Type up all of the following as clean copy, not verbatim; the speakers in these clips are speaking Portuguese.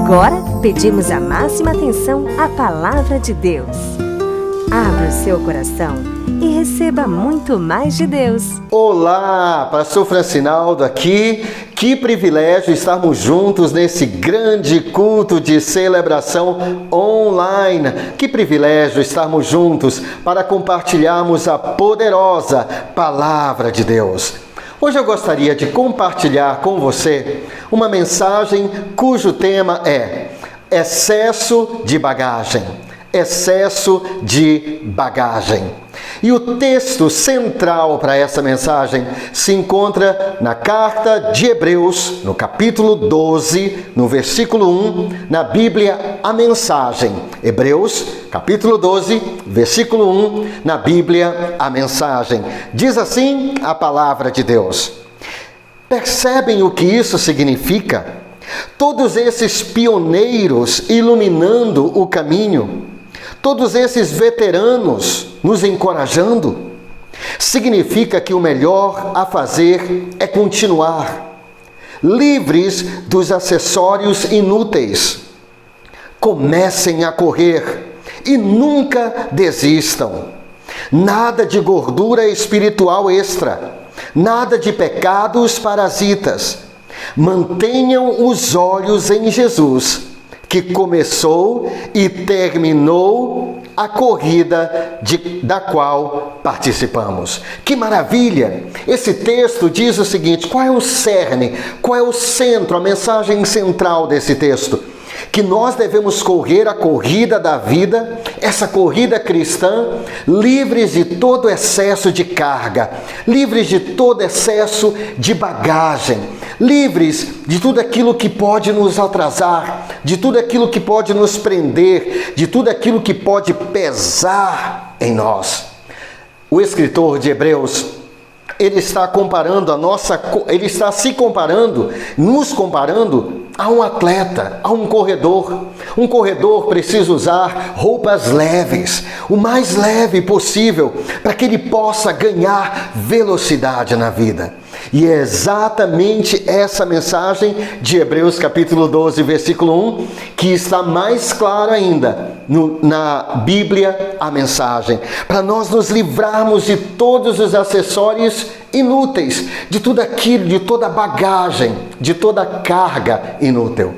Agora, pedimos a máxima atenção à Palavra de Deus. Abra o seu coração e receba muito mais de Deus. Olá, Pastor Francinaldo aqui. Que privilégio estarmos juntos nesse grande culto de celebração online. Que privilégio estarmos juntos para compartilharmos a poderosa Palavra de Deus. Hoje eu gostaria de compartilhar com você uma mensagem cujo tema é excesso de bagagem. Excesso de bagagem. E o texto central para essa mensagem se encontra na carta de Hebreus, no capítulo 12, no versículo 1, na Bíblia, a mensagem. Hebreus, capítulo 12, versículo 1, na Bíblia, a mensagem. Diz assim a palavra de Deus. Percebem o que isso significa? Todos esses pioneiros iluminando o caminho, todos esses veteranos nos encorajando, significa que o melhor a fazer é continuar, livres dos acessórios inúteis. Comecem a correr e nunca desistam. Nada de gordura espiritual extra, nada de pecados parasitas. Mantenham os olhos em Jesus, que começou e terminou a corrida da qual participamos. Que maravilha! Esse texto diz o seguinte: qual é o cerne, qual é o centro, a mensagem central desse texto? Que nós devemos correr a corrida da vida, essa corrida cristã, livres de todo excesso de carga, livres de todo excesso de bagagem, livres de tudo aquilo que pode nos atrasar, de tudo aquilo que pode nos prender, de tudo aquilo que pode pesar em nós. O escritor de Hebreus, ele está nos comparando a um atleta, a um corredor. Um corredor precisa usar roupas leves, o mais leve possível, para que ele possa ganhar velocidade na vida. E é exatamente essa mensagem de Hebreus capítulo 12, versículo 1, que está mais claro ainda na Bíblia, a mensagem. Para nós nos livrarmos de todos os acessórios inúteis, de tudo aquilo, de toda bagagem, de toda carga inútil.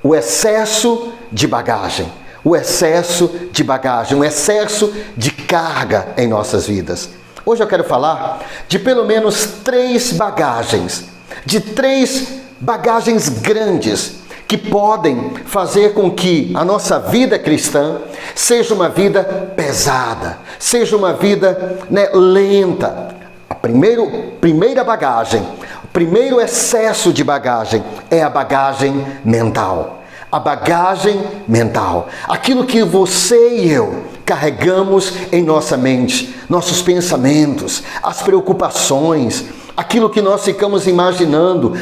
O excesso de bagagem. O excesso de bagagem, o excesso de carga em nossas vidas. Hoje eu quero falar de pelo menos 3 bagagens, de 3 bagagens grandes que podem fazer com que a nossa vida cristã seja uma vida pesada, seja uma vida lenta. A primeira bagagem, o primeiro excesso de bagagem é a bagagem mental. A bagagem mental, aquilo que você e eu carregamos em nossa mente, nossos pensamentos, as preocupações, aquilo que nós ficamos imaginando,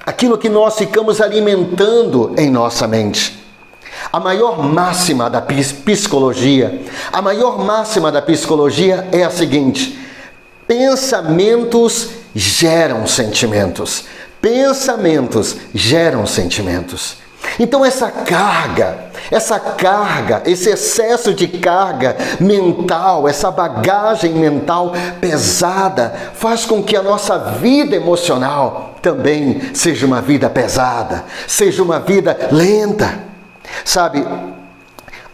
aquilo que nós ficamos alimentando em nossa mente. A maior máxima da psicologia é a seguinte: pensamentos geram sentimentos. Pensamentos geram sentimentos. Então esse excesso de carga mental, essa bagagem mental pesada, faz com que a nossa vida emocional também seja uma vida pesada, seja uma vida lenta. Sabe,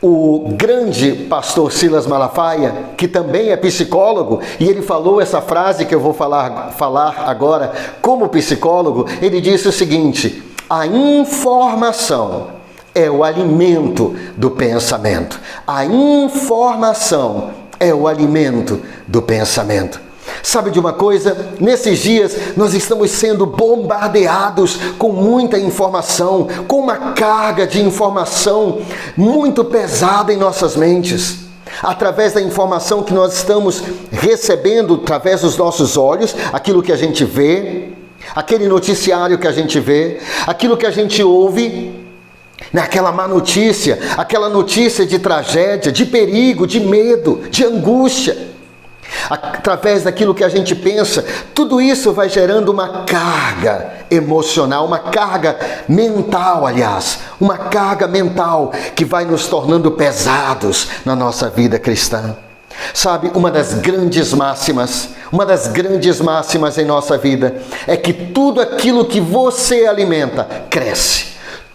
o grande pastor Silas Malafaia, que também é psicólogo, e ele falou essa frase que eu vou falar agora como psicólogo. Ele disse o seguinte: a informação é o alimento do pensamento. A informação é o alimento do pensamento. Sabe de uma coisa? Nesses dias nós estamos sendo bombardeados com muita informação, com uma carga de informação muito pesada em nossas mentes. Através da informação que nós estamos recebendo através dos nossos olhos, aquilo que a gente vê, aquele noticiário que a gente vê, aquilo que a gente ouve, naquela má notícia, aquela notícia de tragédia, de perigo, de medo, de angústia. através daquilo que a gente pensa, tudo isso vai gerando uma carga emocional, uma carga mental, aliás, uma carga mental que vai nos tornando pesados na nossa vida cristã. Sabe, uma das grandes máximas em nossa vida é que tudo aquilo que você alimenta cresce.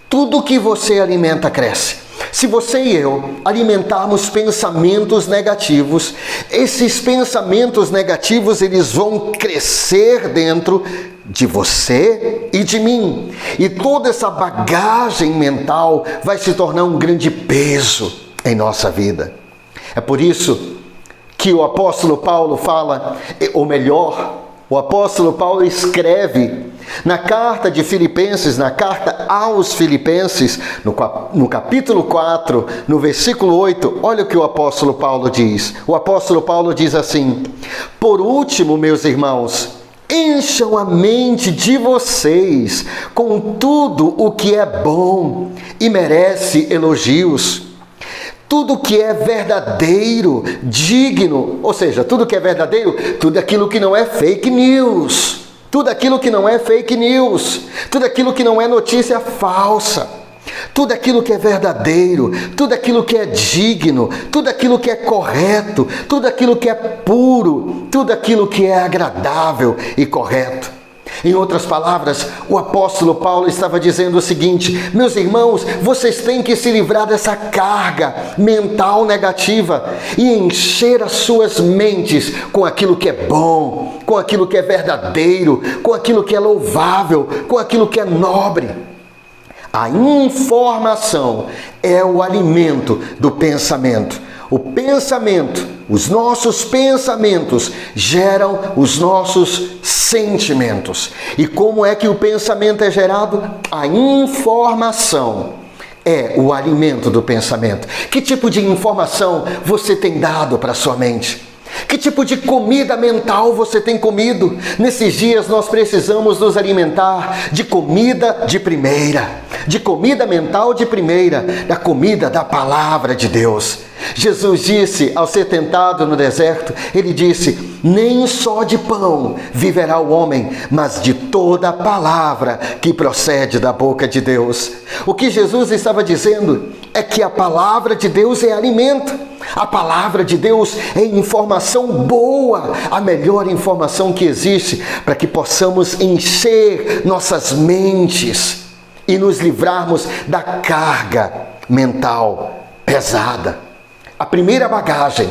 Tudo que você alimenta cresce. Se você e eu alimentarmos pensamentos negativos, esses pensamentos negativos eles vão crescer dentro de você e de mim. E toda essa bagagem mental vai se tornar um grande peso em nossa vida. É por isso que o apóstolo Paulo fala, ou melhor, o apóstolo Paulo escreve na carta de Filipenses, na carta aos Filipenses, no capítulo 4, no versículo 8, olha o que o apóstolo Paulo diz. O apóstolo Paulo diz assim: por último, meus irmãos, encham a mente de vocês com tudo o que é bom e merece elogios. Tudo que é verdadeiro, digno, ou seja, tudo que é verdadeiro, tudo aquilo que não é fake news. Tudo aquilo que não é fake news, tudo aquilo que não é notícia falsa, tudo aquilo que é verdadeiro, tudo aquilo que é digno, tudo aquilo que é correto, tudo aquilo que é puro, tudo aquilo que é agradável e correto. Em outras palavras, o apóstolo Paulo estava dizendo o seguinte: meus irmãos, vocês têm que se livrar dessa carga mental negativa e encher as suas mentes com aquilo que é bom, com aquilo que é verdadeiro, com aquilo que é louvável, com aquilo que é nobre. A informação é o alimento do pensamento. O pensamento, os nossos pensamentos geram os nossos sentimentos. E como é que o pensamento é gerado? A informação é o alimento do pensamento. Que tipo de informação você tem dado para a sua mente? Que tipo de comida mental você tem comido? Nesses dias nós precisamos nos alimentar de comida de primeira, de comida mental de primeira, da comida da palavra de Deus. Jesus disse, ao ser tentado no deserto, ele disse: nem só de pão viverá o homem, mas de toda a palavra que procede da boca de Deus. O que Jesus estava dizendo é que a palavra de Deus é alimento. A palavra de Deus é informação boa, a melhor informação que existe para que possamos encher nossas mentes e nos livrarmos da carga mental pesada. A primeira bagagem,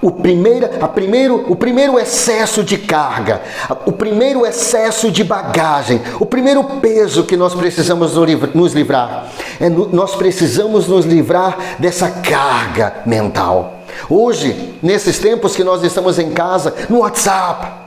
o primeiro excesso de carga, o primeiro excesso de bagagem, o primeiro peso que nós precisamos nos livrar, nós precisamos nos livrar dessa carga mental. Hoje, nesses tempos que nós estamos em casa, no WhatsApp,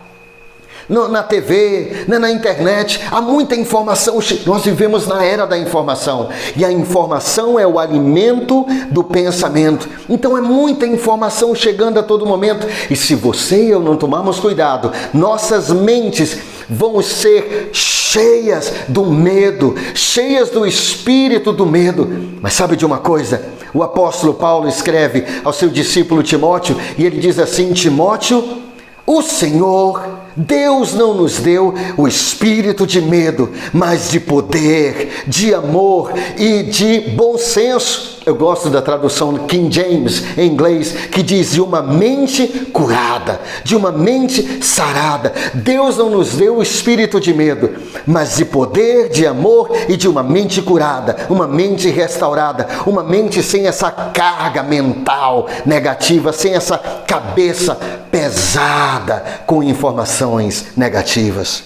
na TV, na internet, há muita informação. Nós vivemos na era da informação e a informação é o alimento do pensamento. Então é muita informação chegando a todo momento e se você e eu não tomarmos cuidado, nossas mentes vão ser cheias do medo, cheias do espírito do medo. Mas sabe de uma coisa? O apóstolo Paulo escreve ao seu discípulo Timóteo e ele diz assim: Timóteo, o Senhor Deus não nos deu o espírito de medo, mas de poder, de amor e de bom senso. Eu gosto da tradução King James em inglês, que diz de uma mente curada, de uma mente sarada. Deus não nos deu o espírito de medo, mas de poder, de amor e de uma mente curada, uma mente restaurada, uma mente sem essa carga mental negativa, sem essa cabeça pesada com informações negativas.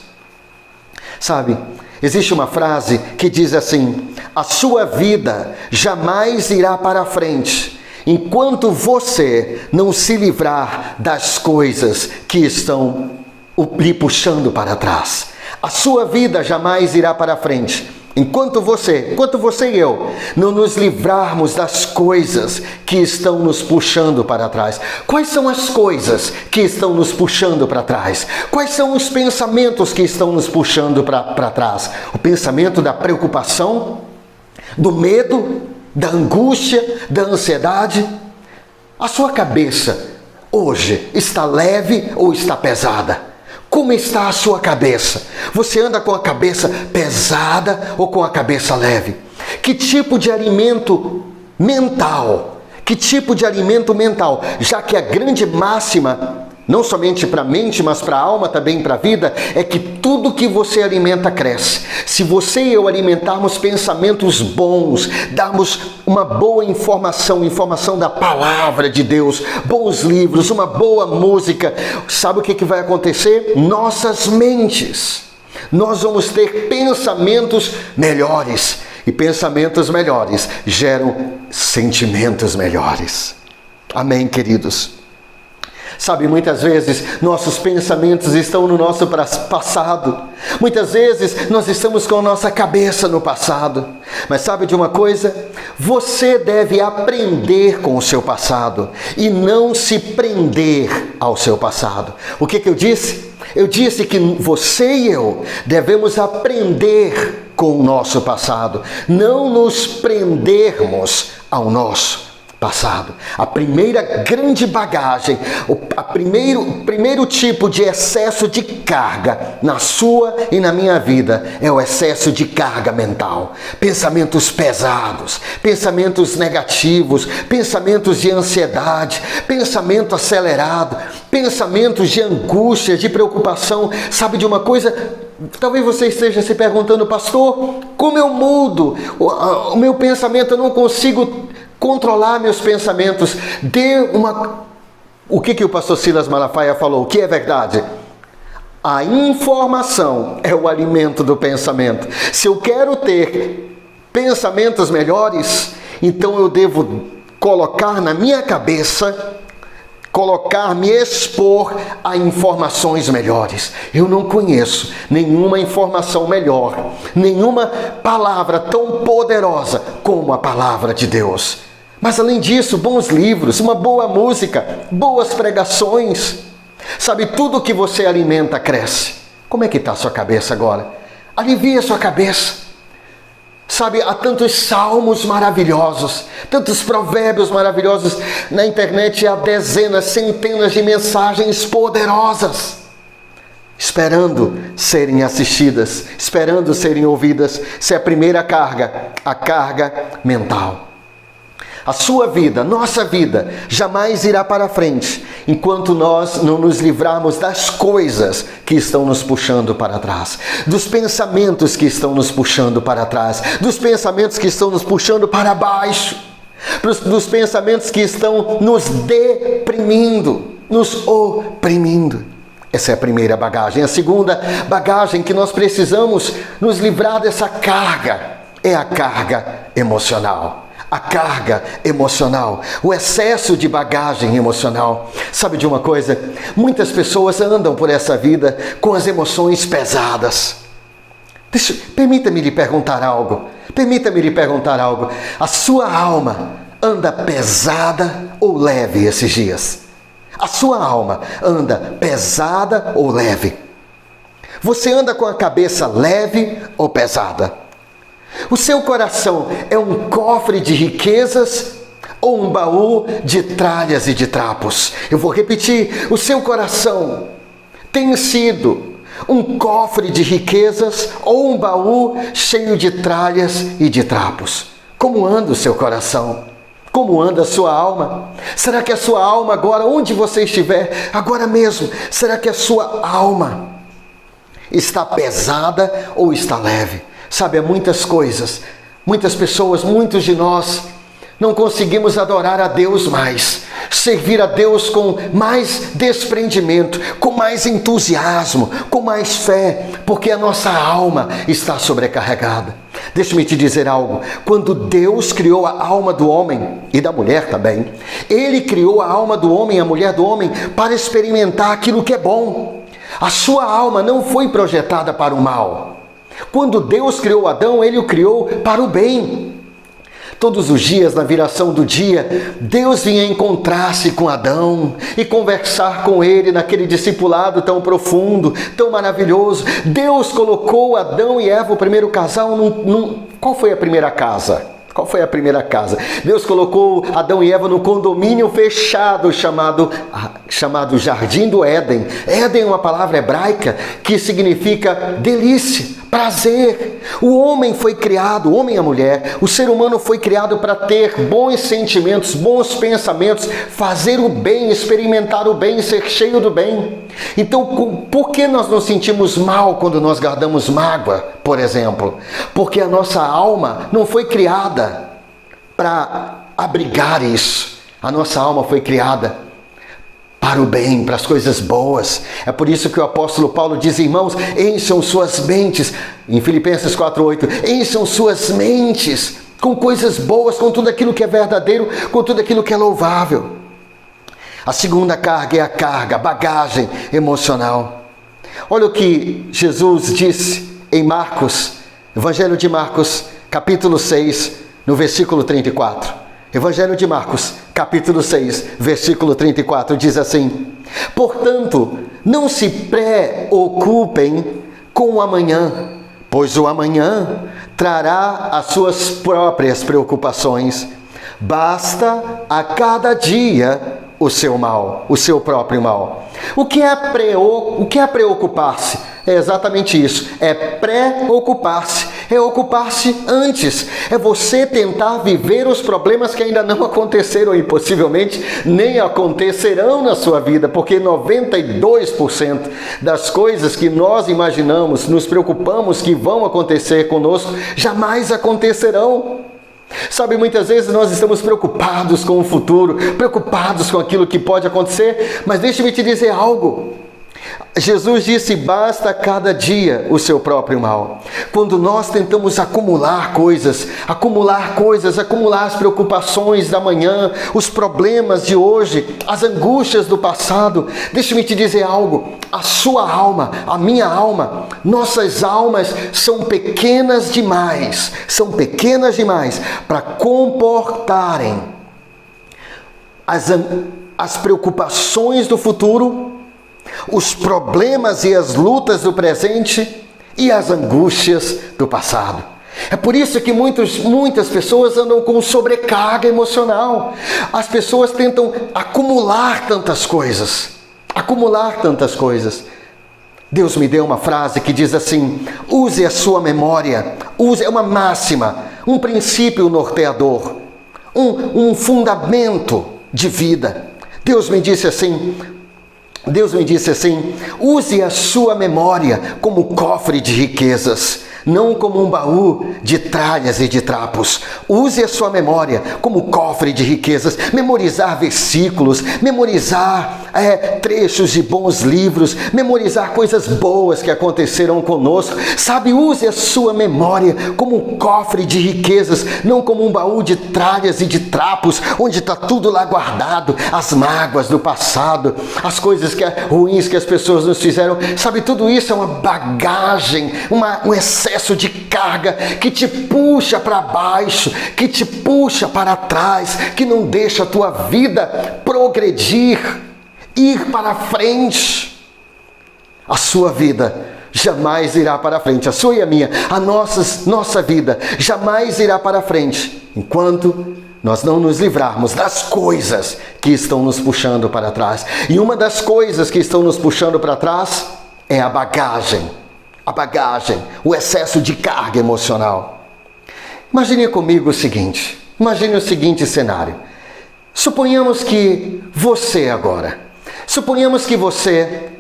Sabe, existe uma frase que diz assim: a sua vida jamais irá para frente enquanto você não se livrar das coisas que estão lhe puxando para trás. A sua vida jamais irá para frente enquanto você e eu não nos livrarmos das coisas que estão nos puxando para trás. Quais são as coisas que estão nos puxando para trás? Quais são os pensamentos que estão nos puxando para trás? O pensamento da preocupação, do medo, da angústia, da ansiedade. A sua cabeça, hoje está leve ou está pesada? Como está a sua cabeça? Você anda com a cabeça pesada ou com a cabeça leve? Que tipo de alimento mental? Que tipo de alimento mental? Já que a grande máxima, não somente para a mente, mas para a alma, também para a vida, é que tudo que você alimenta cresce. Se você e eu alimentarmos pensamentos bons, darmos uma boa informação da palavra de Deus, bons livros, uma boa música, sabe o que vai acontecer? Nossas mentes, nós vamos ter pensamentos melhores. E pensamentos melhores geram sentimentos melhores. Amém, queridos? Sabe, muitas vezes nossos pensamentos estão no nosso passado. Muitas vezes nós estamos com a nossa cabeça no passado. Mas sabe de uma coisa? Você deve aprender com o seu passado e não se prender ao seu passado. O que eu disse? Eu disse que você e eu devemos aprender com o nosso passado, não nos prendermos ao nosso passado. A primeira grande bagagem, o primeiro tipo de excesso de carga na sua e na minha vida é o excesso de carga mental. Pensamentos pesados, pensamentos negativos, pensamentos de ansiedade, pensamento acelerado, pensamentos de angústia, de preocupação. Sabe de uma coisa? Talvez você esteja se perguntando, pastor, como eu mudo o meu pensamento? Eu não consigo controlar meus pensamentos. O que o pastor Silas Malafaia falou? O que é verdade? A informação é o alimento do pensamento. Se eu quero ter pensamentos melhores, então eu devo colocar na minha cabeça, me expor a informações melhores. Eu não conheço nenhuma informação melhor, nenhuma palavra tão poderosa como a palavra de Deus. Mas além disso, bons livros, uma boa música, boas pregações. Sabe, tudo que você alimenta cresce. Como é que está a sua cabeça agora? Alivia a sua cabeça. Sabe, há tantos salmos maravilhosos, tantos provérbios maravilhosos na internet, há dezenas, centenas de mensagens poderosas, esperando serem assistidas, esperando serem ouvidas. Se é a primeira carga, a carga mental. A sua vida, nossa vida, jamais irá para frente enquanto nós não nos livrarmos das coisas que estão nos puxando para trás, dos pensamentos que estão nos puxando para trás, dos pensamentos que estão nos puxando para baixo, dos pensamentos que estão nos deprimindo, nos oprimindo. Essa é a primeira bagagem. A segunda bagagem que nós precisamos nos livrar dessa carga é a carga emocional. A carga emocional, o excesso de bagagem emocional. Sabe de uma coisa? Muitas pessoas andam por essa vida com as emoções pesadas. Permita-me lhe perguntar algo. A sua alma anda pesada ou leve esses dias? A sua alma anda pesada ou leve? Você anda com a cabeça leve ou pesada? O seu coração é um cofre de riquezas ou um baú de tralhas e de trapos? Eu vou repetir, o seu coração tem sido um cofre de riquezas ou um baú cheio de tralhas e de trapos? Como anda o seu coração? Como anda a sua alma? Será que a sua alma agora, onde você estiver, agora mesmo, será que a sua alma está pesada ou está leve? Sabe, há muitas coisas, muitas pessoas, muitos de nós não conseguimos adorar a Deus mais, servir a Deus com mais desprendimento, com mais entusiasmo, com mais fé, porque a nossa alma está sobrecarregada. Deixa-me te dizer algo. Quando Deus criou a alma do homem e da mulher também, Ele criou a alma do homem e a mulher do homem para experimentar aquilo que é bom. A sua alma não foi projetada para o mal. Quando Deus criou Adão, Ele o criou para o bem. Todos os dias, na viração do dia, Deus vinha encontrar-se com Adão e conversar com ele naquele discipulado tão profundo, tão maravilhoso. Deus colocou Adão e Eva, o primeiro casal, Qual foi a primeira casa? Qual foi a primeira casa? Deus colocou Adão e Eva no condomínio fechado chamado Jardim do Éden. Éden é uma palavra hebraica que significa delícia, prazer. O homem foi criado, o homem e a mulher, o ser humano foi criado para ter bons sentimentos, bons pensamentos, fazer o bem, experimentar o bem, ser cheio do bem. Então, por que nós nos sentimos mal quando nós guardamos mágoa, por exemplo? Porque a nossa alma não foi criada para abrigar isso. A nossa alma foi criada para o bem, para as coisas boas. É por isso que o apóstolo Paulo diz: irmãos, encham suas mentes, em Filipenses 4:8, encham suas mentes com coisas boas, com tudo aquilo que é verdadeiro, com tudo aquilo que é louvável. A segunda carga é a bagagem emocional. Olha o que Jesus disse em Marcos, Evangelho de Marcos, capítulo 6, no versículo 34. Evangelho de Marcos, capítulo 6, versículo 34, diz assim: portanto, não se preocupem com o amanhã, pois o amanhã trará as suas próprias preocupações. Basta a cada dia o seu mal, o seu próprio mal. O que é preocupar-se? É exatamente isso, é preocupar-se, é ocupar-se antes, é você tentar viver os problemas que ainda não aconteceram e possivelmente nem acontecerão na sua vida, porque 92% das coisas que nós imaginamos, nos preocupamos que vão acontecer conosco, jamais acontecerão. Sabe, muitas vezes nós estamos preocupados com o futuro, preocupados com aquilo que pode acontecer, mas deixe-me te dizer algo. Jesus disse: basta cada dia o seu próprio mal. Quando nós tentamos acumular coisas, acumular as preocupações da manhã, os problemas de hoje, as angústias do passado, deixe-me te dizer algo. A sua alma, a minha alma, nossas almas são pequenas demais para comportarem as preocupações do futuro, os problemas e as lutas do presente e as angústias do passado. É por isso que muitas pessoas andam com sobrecarga emocional. As pessoas tentam acumular tantas coisas. Deus me deu uma frase que diz assim: use a sua memória, é uma máxima, um princípio norteador, um fundamento de vida. Deus me disse assim: use a sua memória como cofre de riquezas, não como um baú de tralhas e de trapos. Use a sua memória como cofre de riquezas. Memorizar versículos, memorizar trechos de bons livros, memorizar coisas boas que aconteceram conosco. Sabe, use a sua memória como um cofre de riquezas, não como um baú de tralhas e de trapos, onde está tudo lá guardado, as mágoas do passado, as coisas ruins que as pessoas nos fizeram. Sabe, tudo isso é uma bagagem, um excesso de carga que te puxa para baixo, que te puxa para trás, que não deixa a tua vida progredir, ir para frente. A sua vida jamais irá para frente, a sua e a minha, nossa vida jamais irá para frente, enquanto nós não nos livrarmos das coisas que estão nos puxando para trás. E uma das coisas que estão nos puxando para trás é a bagagem, o excesso de carga emocional. Imagine comigo o seguinte cenário. Suponhamos que você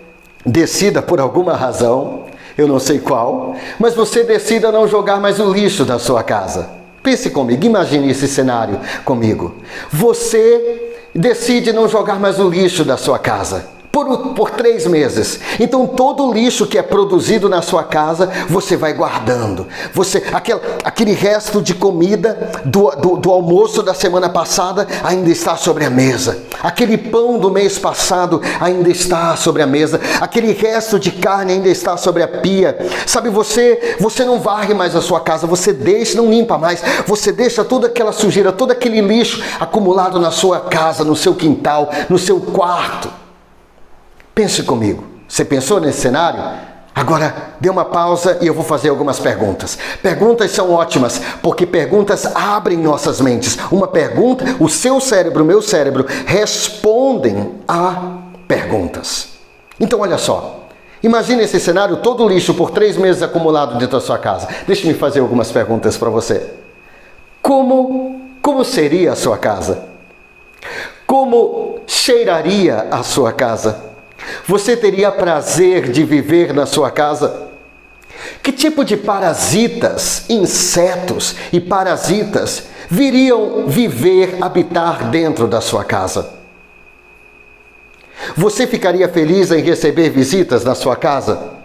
decida por alguma razão, eu não sei qual, mas você decida não jogar mais o lixo da sua casa. Pense comigo, imagine esse cenário comigo. Você decide não jogar mais o lixo da sua casa por 3 meses. Então todo o lixo que é produzido na sua casa, você vai guardando. Aquele resto de comida do almoço da semana passada ainda está sobre a mesa. Aquele pão do mês passado ainda está sobre a mesa. Aquele resto de carne ainda está sobre a pia. Sabe, você não varre mais a sua casa, não limpa mais. Você deixa toda aquela sujeira, todo aquele lixo acumulado na sua casa, no seu quintal, no seu quarto. Pense comigo. Você pensou nesse cenário? Agora, dê uma pausa e eu vou fazer algumas perguntas. Perguntas são ótimas, porque perguntas abrem nossas mentes. Uma pergunta, o seu cérebro, o meu cérebro, respondem a perguntas. Então, olha só. Imagine esse cenário, todo lixo por 3 meses acumulado dentro da sua casa. Deixe-me fazer algumas perguntas para você. Como seria a sua casa? Como cheiraria a sua casa? Você teria prazer de viver na sua casa? Que tipo de parasitas, insetos e parasitas viriam habitar dentro da sua casa? Você ficaria feliz em receber visitas na sua casa?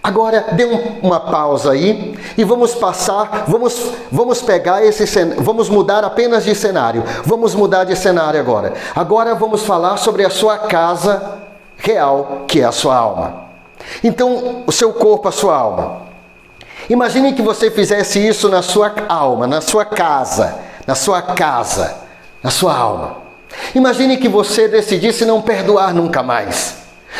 Agora, dê uma pausa aí e vamos pegar vamos mudar apenas de cenário. Vamos mudar de cenário agora. Agora vamos falar sobre a sua casa real, que é a sua alma. Então, o seu corpo, a sua alma. Imagine que você fizesse isso na sua alma, na sua casa, na sua alma. Imagine que você decidisse não perdoar nunca mais.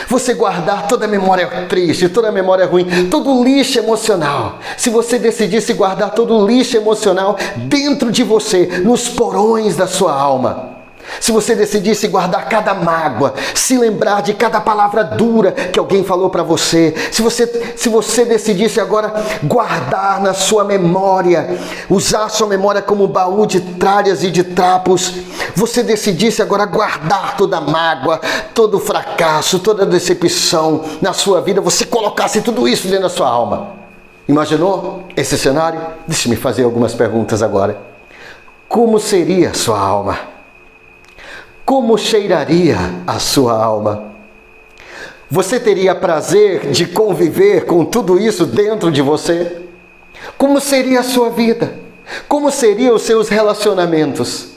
Você guardar toda a memória triste, toda a memória ruim, todo o lixo emocional. Se você decidisse guardar todo o lixo emocional dentro de você, nos porões da sua alma. Se você decidisse guardar cada mágoa, se lembrar de cada palavra dura que alguém falou para você, se você decidisse agora guardar na sua memória, usar a sua memória como baú de tralhas e de trapos, você decidisse agora guardar toda a mágoa, todo o fracasso, toda a decepção na sua vida, você colocasse tudo isso dentro da sua alma. Imaginou esse cenário? Deixe-me fazer algumas perguntas agora. Como seria a sua alma? Como cheiraria a sua alma? Você teria prazer de conviver com tudo isso dentro de você? Como seria a sua vida? Como seriam os seus relacionamentos?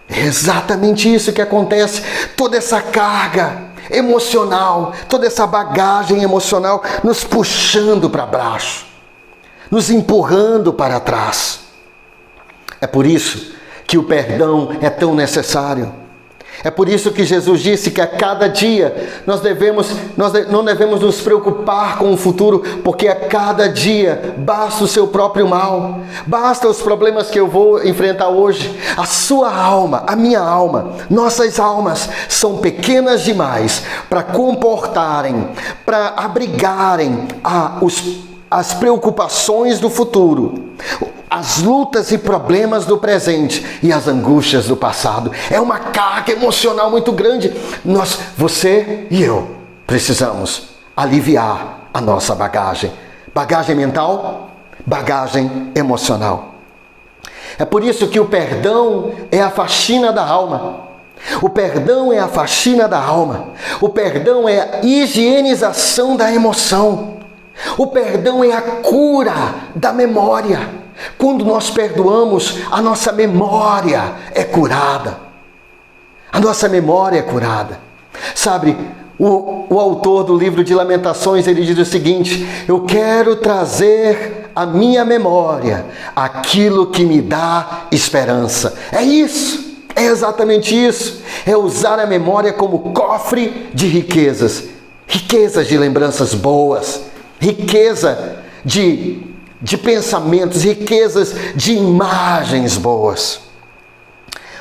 É exatamente isso que acontece. Toda essa carga emocional, toda essa bagagem emocional nos puxando para baixo, nos empurrando para trás. É por isso que o perdão é tão necessário. É por isso que Jesus disse que a cada dia nós não devemos nos preocupar com o futuro, porque a cada dia basta o seu próprio mal, basta os problemas que eu vou enfrentar hoje. A sua alma, a minha alma, nossas almas são pequenas demais para comportarem, para abrigarem as preocupações do futuro, as lutas e problemas do presente e as angústias do passado. É uma carga emocional muito grande. Você e eu precisamos aliviar a nossa bagagem. Bagagem mental, bagagem emocional. É por isso que o perdão é a faxina da alma. O perdão é a faxina da alma. O perdão é a higienização da emoção. O perdão é a cura da memória. Quando nós perdoamos, a nossa memória é curada. A nossa memória é curada. Sabe, o autor do livro de Lamentações, ele diz o seguinte: eu quero trazer à minha memória aquilo que me dá esperança. É isso, é exatamente isso. É usar a memória como cofre de riquezas. Riquezas de lembranças boas. Riqueza de pensamentos, riquezas de imagens boas.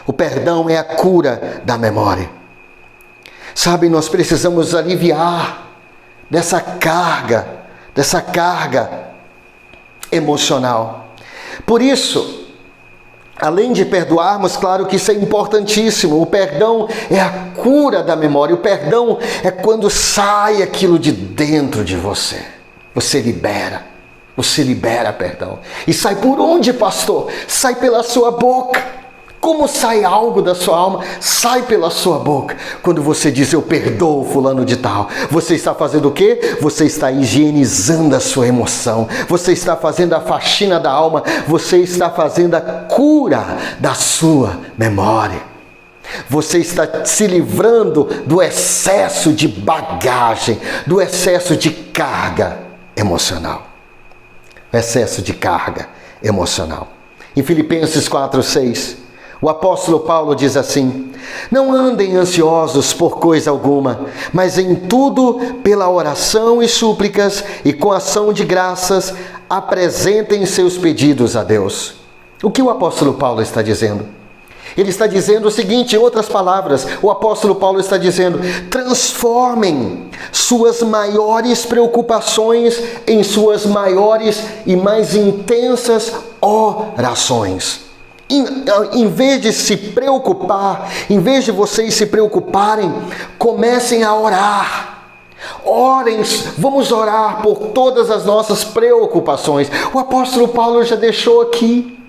O perdão é a cura da memória. Sabe, nós precisamos aliviar dessa carga emocional. Por isso, além de perdoarmos, claro que isso é importantíssimo. O perdão é a cura da memória. O perdão é quando sai aquilo de dentro de você. Você libera perdão. E sai por onde, pastor? Sai pela sua boca. Como sai algo da sua alma? Sai pela sua boca. Quando você diz, eu perdoo fulano de tal, você está fazendo o quê? Você está higienizando a sua emoção. Você está fazendo a faxina da alma. Você está fazendo a cura da sua memória. Você está se livrando do excesso de bagagem, do excesso de carga emocional. Excesso de carga emocional. Em Filipenses 4:6, O apóstolo Paulo diz assim: não andem ansiosos por coisa alguma, mas em tudo, pela oração e súplicas e com ação de graças, apresentem seus pedidos a Deus. O que o apóstolo Paulo está dizendo? Ele está dizendo o seguinte, em outras palavras, o apóstolo Paulo está dizendo: transformem suas maiores preocupações em suas maiores e mais intensas orações. Em vez de se preocupar, em vez de vocês se preocuparem, comecem a orar. Orem, vamos orar por todas as nossas preocupações. O apóstolo Paulo já deixou aqui,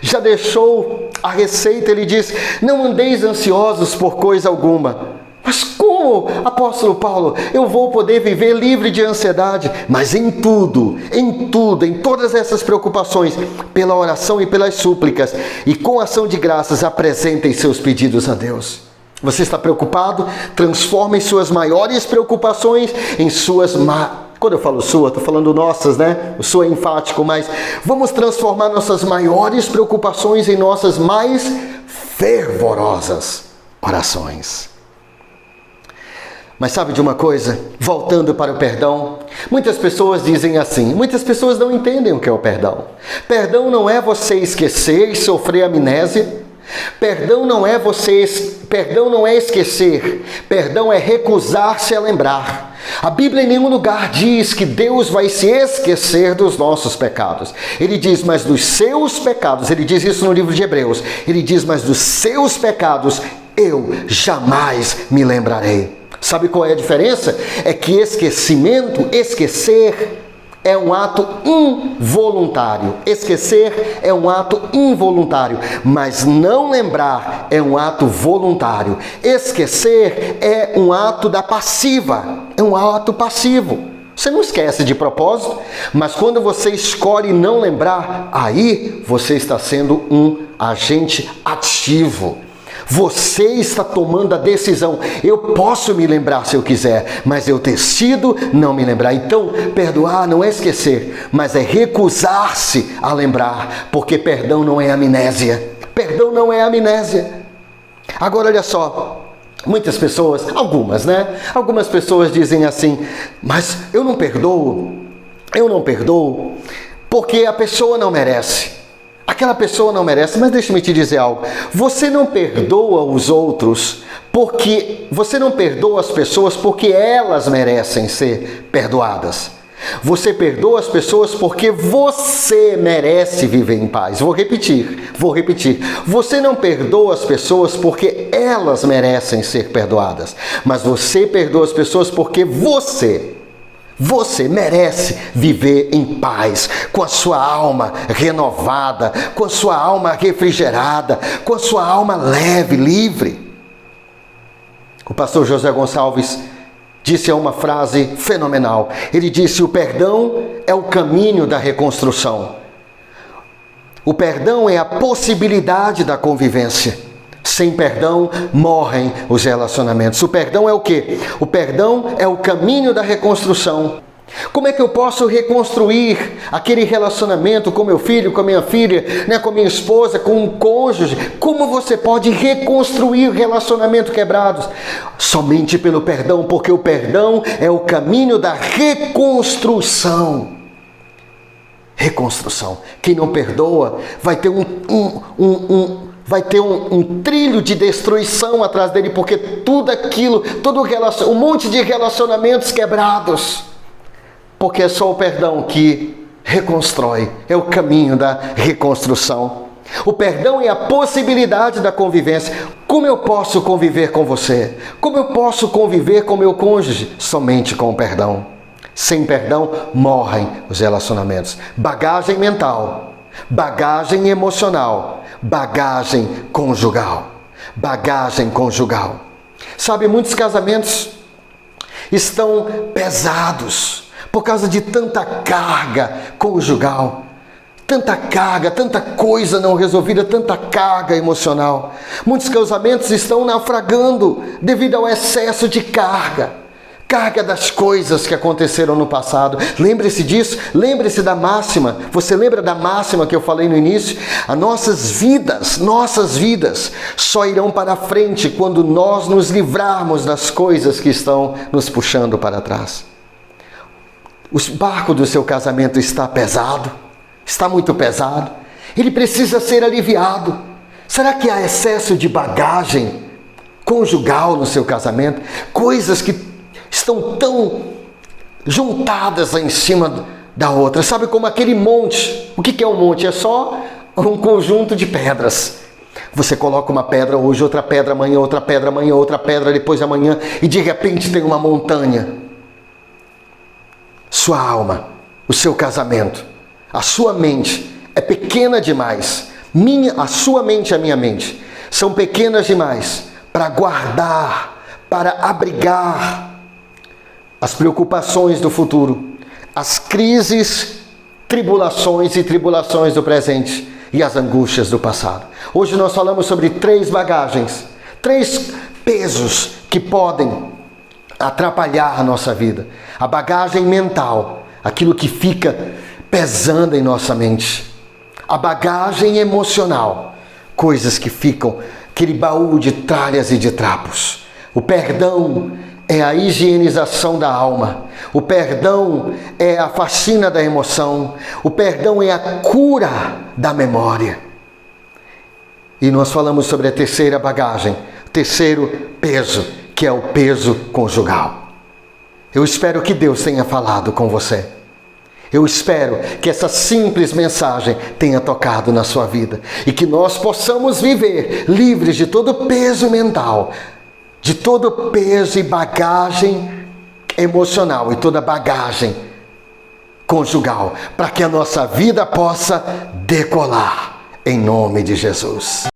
já deixou a receita. Ele diz: não andeis ansiosos por coisa alguma. Mas como, apóstolo Paulo, eu vou poder viver livre de ansiedade? Mas em tudo, em todas essas preocupações, pela oração e pelas súplicas, e com ação de graças, apresentem seus pedidos a Deus. Você está preocupado? Transforme suas maiores preocupações em suas Quando eu falo sua, estou falando nossas, né? O sua é enfático, mas vamos transformar nossas maiores preocupações em nossas mais fervorosas orações. Mas sabe de uma coisa? Voltando para o perdão, muitas pessoas dizem assim, muitas pessoas não entendem o que é o perdão. Perdão não é você esquecer e sofrer amnésia. Perdão não é esquecer. Perdão é recusar-se a lembrar. A Bíblia em nenhum lugar diz que Deus vai se esquecer dos nossos pecados. Ele diz: mas dos seus pecados, ele diz isso no livro de Hebreus, ele diz: mas dos seus pecados eu jamais me lembrarei. Sabe qual é a diferença? É que esquecer é um ato involuntário. Esquecer é um ato involuntário, mas não lembrar é um ato voluntário. Esquecer é um ato da passiva, é um ato passivo. Você não esquece de propósito, mas quando você escolhe não lembrar, aí você está sendo um agente ativo. Você está tomando a decisão. Eu posso me lembrar se eu quiser, mas eu decido não me lembrar. Então, perdoar não é esquecer, mas é recusar-se a lembrar, porque perdão não é amnésia. Perdão não é amnésia. Agora, olha só, muitas pessoas, algumas pessoas dizem assim: mas eu não perdoo porque a pessoa não merece. Aquela pessoa não merece. Mas deixa-me te dizer algo. Você não perdoa os outros você não perdoa as pessoas porque elas merecem ser perdoadas. Você perdoa as pessoas porque você merece viver em paz. Vou repetir. Você não perdoa as pessoas porque elas merecem ser perdoadas. Mas você perdoa as pessoas porque você merece viver em paz, com a sua alma renovada, com a sua alma refrigerada, com a sua alma leve, livre. O pastor José Gonçalves disse uma frase fenomenal. Ele disse: o perdão é o caminho da reconstrução. O perdão é a possibilidade da convivência. Sem perdão, morrem os relacionamentos. O perdão é o quê? O perdão é o caminho da reconstrução. Como é que eu posso reconstruir aquele relacionamento com meu filho, com a minha filha, com a minha esposa, com um cônjuge? Como você pode reconstruir relacionamentos quebrados? Somente pelo perdão, porque o perdão é o caminho da reconstrução. Reconstrução. Quem não perdoa vai ter um trilho de destruição atrás dele, porque um monte de relacionamentos quebrados. Porque é só o perdão que reconstrói, é o caminho da reconstrução. O perdão é a possibilidade da convivência. Como eu posso conviver com você? Como eu posso conviver com meu cônjuge? Somente com o perdão. Sem perdão, morrem os relacionamentos. Bagagem mental, bagagem emocional, bagagem conjugal. Sabe, muitos casamentos estão pesados por causa de tanta carga conjugal, tanta carga, tanta coisa não resolvida, tanta carga emocional. Muitos casamentos estão naufragando devido ao excesso de carga Carga das coisas que aconteceram no passado. Lembre-se disso, lembre-se da máxima. Você lembra da máxima que eu falei no início? As nossas vidas só irão para frente quando nós nos livrarmos das coisas que estão nos puxando para trás. O barco do seu casamento está pesado, está muito pesado. Ele precisa ser aliviado. Será que há excesso de bagagem conjugal no seu casamento? Coisas que estão tão juntadas em cima da outra. Sabe como aquele monte? O que é um monte? É só um conjunto de pedras. Você coloca uma pedra hoje, outra pedra amanhã, outra pedra amanhã, outra pedra depois de amanhã, e de repente tem uma montanha. Sua alma, o seu casamento, a sua mente é pequena demais. A sua mente e a minha mente são pequenas demais para guardar, para abrigar as preocupações do futuro, as crises, tribulações e tribulações do presente e as angústias do passado. Hoje nós falamos sobre 3 bagagens, 3 pesos que podem atrapalhar a nossa vida. A bagagem mental, aquilo que fica pesando em nossa mente. A bagagem emocional, coisas que ficam, aquele baú de tralhas e de trapos. O perdão é a higienização da alma. O perdão é a faxina da emoção. O perdão é a cura da memória. E nós falamos sobre a terceira bagagem, o terceiro peso, que é o peso conjugal. Eu espero que Deus tenha falado com você. Eu espero que essa simples mensagem tenha tocado na sua vida e que nós possamos viver livres de todo peso mental, de todo peso e bagagem emocional e toda bagagem conjugal, para que a nossa vida possa decolar em nome de Jesus.